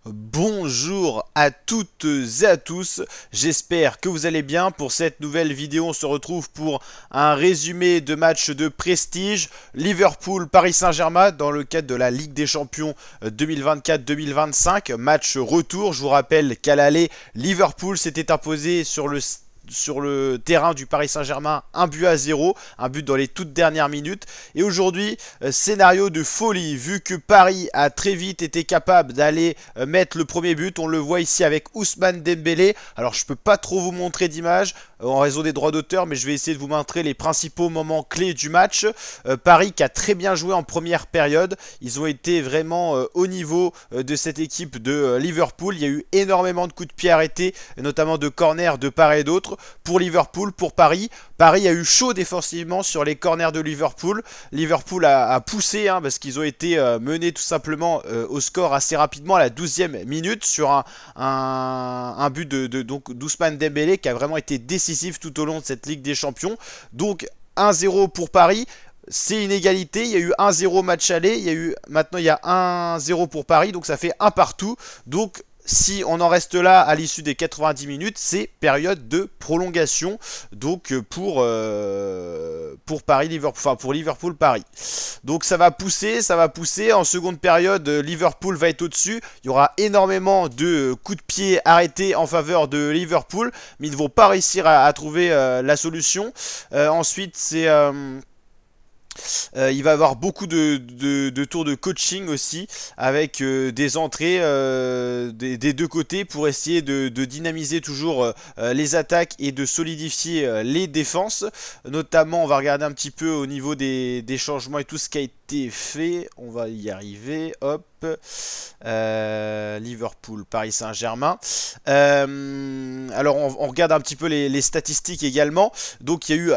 Bonjour à toutes et à tous, j'espère que vous allez bien. Pour cette nouvelle vidéo, on se retrouve pour un résumé de match de prestige Liverpool-Paris Saint-Germain dans le cadre de la Ligue des Champions 2024-2025. Match retour, je vous rappelle qu'à l'aller, Liverpool s'était imposé sur le terrain du Paris Saint-Germain 1 but à 0, un but dans les toutes dernières minutes. Et aujourd'hui, scénario de folie, vu que Paris a très vite été capable d'aller mettre le premier but. On le voit ici avec Ousmane Dembélé. Alors je peux pas trop vous montrer d'image en raison des droits d'auteur, mais je vais essayer de vous montrer les principaux moments clés du match. Paris qui a très bien joué en première période, ils ont été vraiment au niveau de cette équipe de Liverpool. Il y a eu énormément de coups de pied arrêtés, notamment de corner de part et d'autre. Pour Liverpool, pour Paris, Paris a eu chaud défensivement sur les corners de Liverpool. Liverpool a poussé parce qu'ils ont été menés tout simplement au score assez rapidement à la 12e minute sur un but d'Ousmane Dembélé qui a vraiment été décisif tout au long de cette Ligue des Champions. Donc 1-0 pour Paris. C'est une égalité, il y a eu 1-0 match aller, maintenant il y a 1-0 pour Paris, donc ça fait un partout. Donc si on en reste là à l'issue des 90 minutes, c'est période de prolongation. Donc pour Paris Liverpool, enfin pour Liverpool Paris. Donc ça va pousser. En seconde période, Liverpool va être au-dessus. Il y aura énormément de coups de pied arrêtés en faveur de Liverpool, mais ils ne vont pas réussir à trouver la solution. Ensuite, c'est il va y avoir beaucoup de tours de coaching aussi, avec des entrées des deux côtés pour essayer de dynamiser toujours les attaques et de solidifier les défenses. Notamment, on va regarder un petit peu au niveau des changements et tout ce qui a été fait. On va y arriver. Hop. Liverpool, Paris Saint-Germain. Alors on regarde un petit peu les statistiques également. Donc il y a eu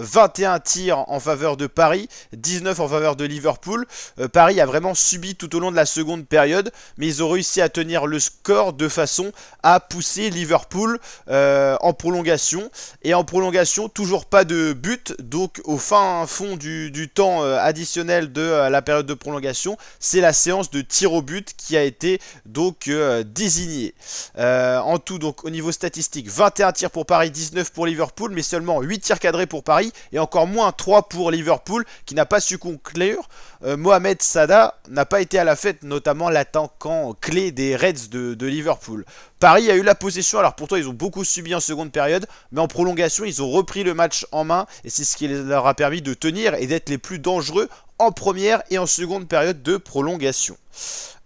21 tirs en faveur de Paris, 19 en faveur de Liverpool. Paris a vraiment subi tout au long de la seconde période, mais ils ont réussi à tenir le score de façon à pousser Liverpool en prolongation. Et en prolongation, toujours pas de but. Donc au fin fond du temps additionnel de la période de prolongation, c'est la séance de tir au but qui a été donc désignée. En tout, donc au niveau statistique, 21 tirs pour Paris, 19 pour Liverpool, mais seulement 8 tirs cadrés pour Paris et encore moins 3 pour Liverpool qui n'a pas su conclure. Mohamed Salah n'a pas été à la fête, notamment l'attaquant clé des Reds de Liverpool. Paris a eu la possession, alors pourtant ils ont beaucoup subi en seconde période, mais en prolongation ils ont repris le match en main et c'est ce qui leur a permis de tenir et d'être les plus dangereux en première et en seconde période de prolongation.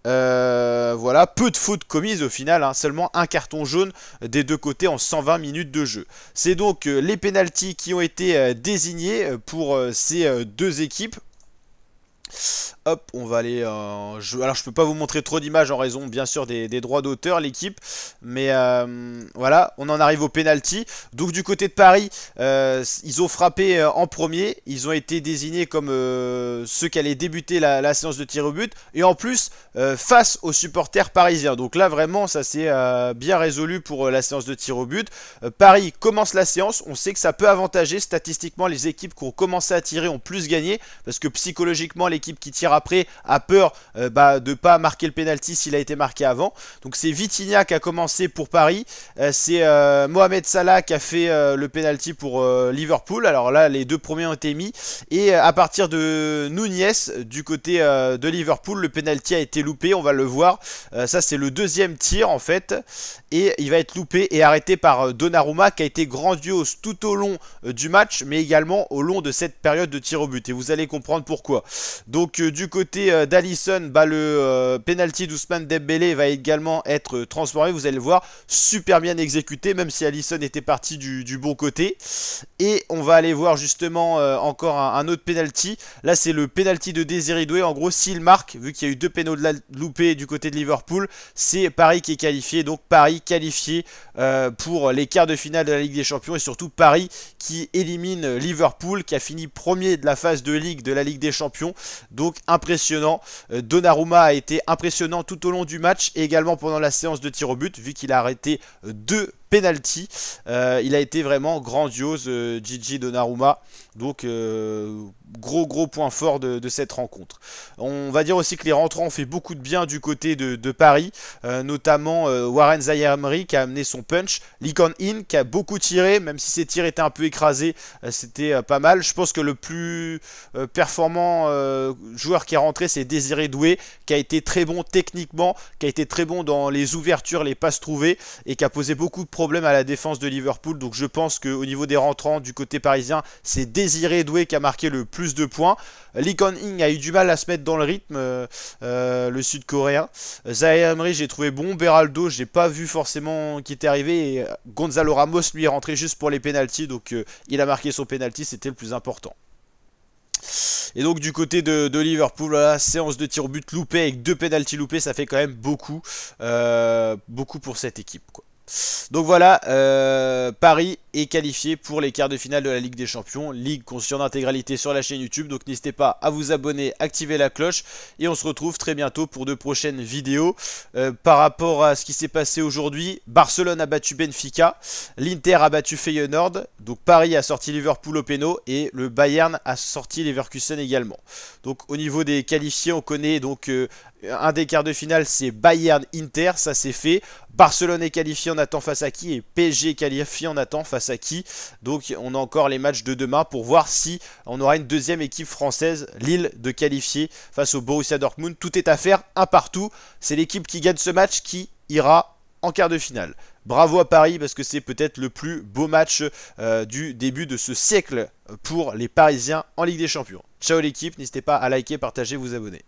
Voilà, peu de fautes commises au final, seulement un carton jaune des deux côtés en 120 minutes de jeu. C'est donc les pénaltys qui ont été désignés pour ces deux équipes. Hop, on va aller en jeu. Alors je peux pas vous montrer trop d'images en raison bien sûr des droits d'auteur, l'équipe. Mais voilà, on en arrive au penalty. Donc du côté de Paris, ils ont frappé en premier. Ils ont été désignés comme ceux qui allaient débuter la séance de tir au but. Et en plus, face aux supporters parisiens. Donc là vraiment, ça s'est bien résolu pour la séance de tir au but. Paris commence la séance. On sait que ça peut avantager statistiquement les équipes qui ont commencé à tirer ont plus gagné. Parce que psychologiquement, l'équipe qui tire après a peur de ne pas marquer le penalty s'il a été marqué avant. Donc c'est Vitinha qui a commencé pour Paris, c'est Mohamed Salah qui a fait le penalty pour Liverpool. Alors là les deux premiers ont été mis et à partir de Nunez du côté de Liverpool, le penalty a été loupé, on va le voir. Ça c'est le deuxième tir en fait et il va être loupé et arrêté par Donnarumma qui a été grandiose tout au long du match mais également au long de cette période de tir au but et vous allez comprendre pourquoi. Donc du côté d'Alisson, le penalty d'Ousmane Dembélé va également être transformé, vous allez le voir, super bien exécuté, même si Alisson était parti du bon côté. Et on va aller voir justement encore un autre penalty. Là c'est le penalty de Désiré Doué. En gros s'il marque, vu qu'il y a eu deux pénaux loupés du côté de Liverpool, c'est Paris qui est qualifié. Donc Paris qualifié pour les quarts de finale de la Ligue des Champions et surtout Paris qui élimine Liverpool qui a fini premier de la phase de Ligue de la Ligue des Champions. Donc impressionnant. Donnarumma a été impressionnant tout au long du match et également pendant la séance de tir au but vu qu'il a arrêté deux penalty. Il a été vraiment grandiose, Gigi Donnarumma. Donc gros point fort de cette rencontre. On va dire aussi que les rentrants ont fait beaucoup de bien du côté de Paris, notamment Warren Zaïre-Emery qui a amené son punch, Lee Kang-in qui a beaucoup tiré, même si ses tirs étaient un peu écrasés, c'était pas mal. Je pense que le plus performant joueur qui est rentré, c'est Désiré Doué, qui a été très bon techniquement, qui a été très bon dans les ouvertures, les passes trouvées, et qui a posé beaucoup de problèmes à la défense de Liverpool. Donc je pense qu'au niveau des rentrants du côté parisien, c'est Désiré Doué qui a marqué le plus de points. Lee Kang-in a eu du mal à se mettre dans le rythme, le sud-coréen. Zaïre Emery, j'ai trouvé bon. Beraldo, j'ai pas vu forcément qui était arrivé. Et Gonzalo Ramos, lui, est rentré juste pour les pénaltys. Donc il a marqué son pénalty, c'était le plus important. Et donc du côté de Liverpool, voilà, séance de tir au but loupé avec 2 pénaltys loupés, ça fait quand même beaucoup. Beaucoup pour cette équipe, quoi. Donc voilà, Paris est qualifié pour les quarts de finale de la Ligue des Champions. Ligue qu'on suit en intégralité sur la chaîne YouTube. Donc n'hésitez pas à vous abonner, activer la cloche. Et on se retrouve très bientôt pour de prochaines vidéos. Par rapport à ce qui s'est passé aujourd'hui, Barcelone a battu Benfica, l'Inter a battu Feyenoord. Donc Paris a sorti Liverpool au péno et le Bayern a sorti Leverkusen également. Donc au niveau des qualifiés, on connaît donc un des quarts de finale, c'est Bayern-Inter, ça c'est fait. Barcelone est qualifié, on attend face à qui, et PSG est qualifié, on attend face à qui. Donc on a encore les matchs de demain pour voir si on aura une deuxième équipe française, Lille, de qualifier face au Borussia Dortmund. Tout est à faire, un partout. C'est l'équipe qui gagne ce match qui ira en quart de finale. Bravo à Paris parce que c'est peut-être le plus beau match du début de ce siècle pour les Parisiens en Ligue des Champions. Ciao l'équipe, n'hésitez pas à liker, partager, vous abonner.